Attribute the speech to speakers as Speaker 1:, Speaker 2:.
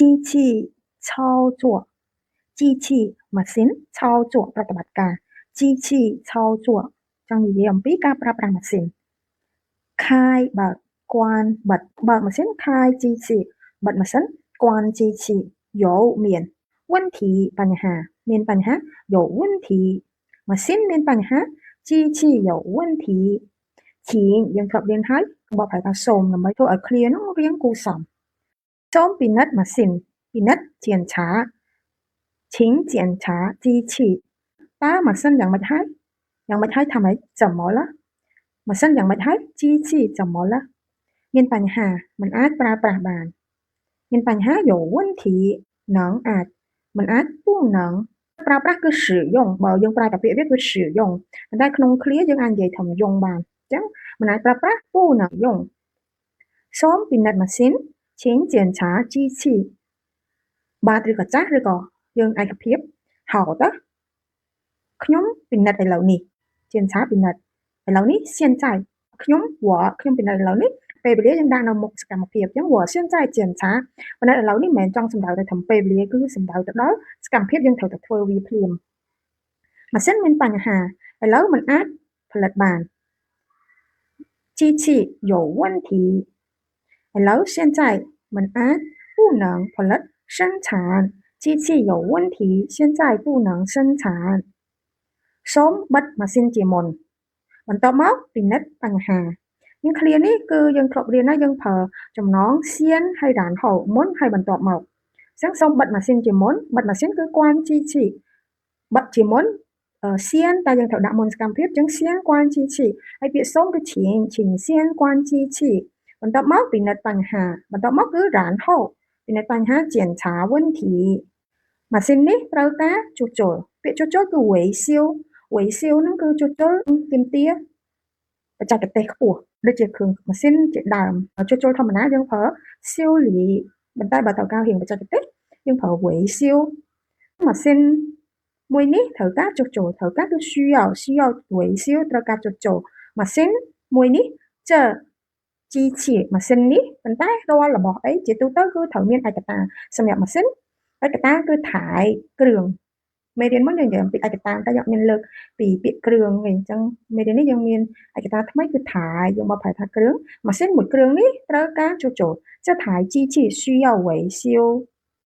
Speaker 1: 机器操作机器 mesin 操作ปฏิบัติการ机器操作trongនិយាយអំពីការប្រើប្រាស់ mesin khaiបើក关បើក mesin khai 机器បិទ mesin 关机器有មាន问题បញ្ហាមានបញ្ហា有问题 mesin មានបញ្ហា机器有问题请យើងធ្លាប់រៀនហើយបបហៅថាសូមដើម្បីធ្វើឲ្យ clear នោះរៀងគួរសមសូមពិនិត្យ mesin ពិនិត្យ检查请检查机器តើ mesin យ៉ាងម៉េចហើយថាម៉េច怎么了 mesin យ៉ាងម៉េចហើយ机器怎么了មានបញ្ហាមិនអាចប្រើប្រាស់បានមានបញ្ហា有问题នឹងអាចមិនអាច不能ប្រើប្រាស់គឺ使用បើយើងប្រើតែពាក្យវាគឺ使用ប៉ុន្តែក្នុង clear យើងអាចនិយាយថា用បានអញ្ចឹងមិនអាចប្រើប្រាស់不能用សូមពិនិត្យ mesin 请检查机器បាទឬក៏ចាស់ឬក៏យើងឯកភាពហៅតើខ្ញុំពិនិត្យឥឡូវនេះ检查ពិនិត្យឥឡូវនេះ现在ខ្ញុំពិនិត្យឥឡូវនេះពេលវេលាយើងដាក់នៅមុខសកម្មភាពអញ្ចឹង我现在检查ពិនិត្យឥឡូវនេះមិនមែនចង់សំដៅទៅថាពេលវេលាគឺសំដៅទៅដល់សកម្មភាពយើងត្រូវតែធ្វើវាភ្លាមម៉ាស៊ីនមានបញ្ហាឥឡូវមិនអាចផលិតបាន机器有问题ឥឡូវ现在មិនអាច不能ផលិត生产机器有问题现在不能生产សូមបិទម៉ាស៊ីនជាមុនបន្ទាប់មកពិនិត្យបញ្ហាយើង clear នេះគឺយើងធ្លាប់រៀនហើយយើងប្រើចំណងសៀនហើយរានហៅមុនហើយបន្ទាប់មកអញ្ចឹងសូមបិទម៉ាស៊ីនជាមុនបិទម៉ាស៊ីនគឺ关机器បិទជាមុនសៀនតែយើងត្រូវដាក់មុនសកម្មភាពអញ្ចឹងសៀន关机器ហើយពាក្យសូមគឺ请សៀន关机器បន្ទាប់មកពិនិត្យបញ្ហាបន្ទាប់មកគឺរានហៅពិនិត្យបញ្ហា检查问题ម៉ាស៊ីននេះត្រូវការជួសជុលពាក្យជួសជុលគឺ维修ហ្នឹងគឺជួសជុលទាមទារបច្ចេកទេសខ្ពស់ដូចជាគ្រឿងម៉ាស៊ីនជាដើមជួសជុលធម្មតាយើងប្រើ修理ប៉ុន្តែបើត្រូវការរៀងបច្ចេកទេសយើងប្រើ维修ម៉ាស៊ីនមួយនេះត្រូវការជួសជុលត្រូវការគឺ需要维修ត្រូវការជួសជុលម៉ាស៊ីនមួយនេះ这机器ម៉ាស៊ីននេះប៉ុន្តែរាល់របស់អីជាទូទៅគឺត្រូវមានឯកតាសម្រាប់ម៉ាស៊ីនឯកតាគឺថែគ្រឿងមេរៀនមុនយើងនិយាយអំពីឯកតាតែយើងមានលើកពីពាក្យគ្រឿងវិញអញ្ចឹងមេរៀននេះយើងមានឯកតាថ្មីគឺថែយើងមកប្រែថាគ្រឿងម៉ាស៊ីនមួយគ្រឿងនេះត្រូវការជួសជុល这台机器需要维修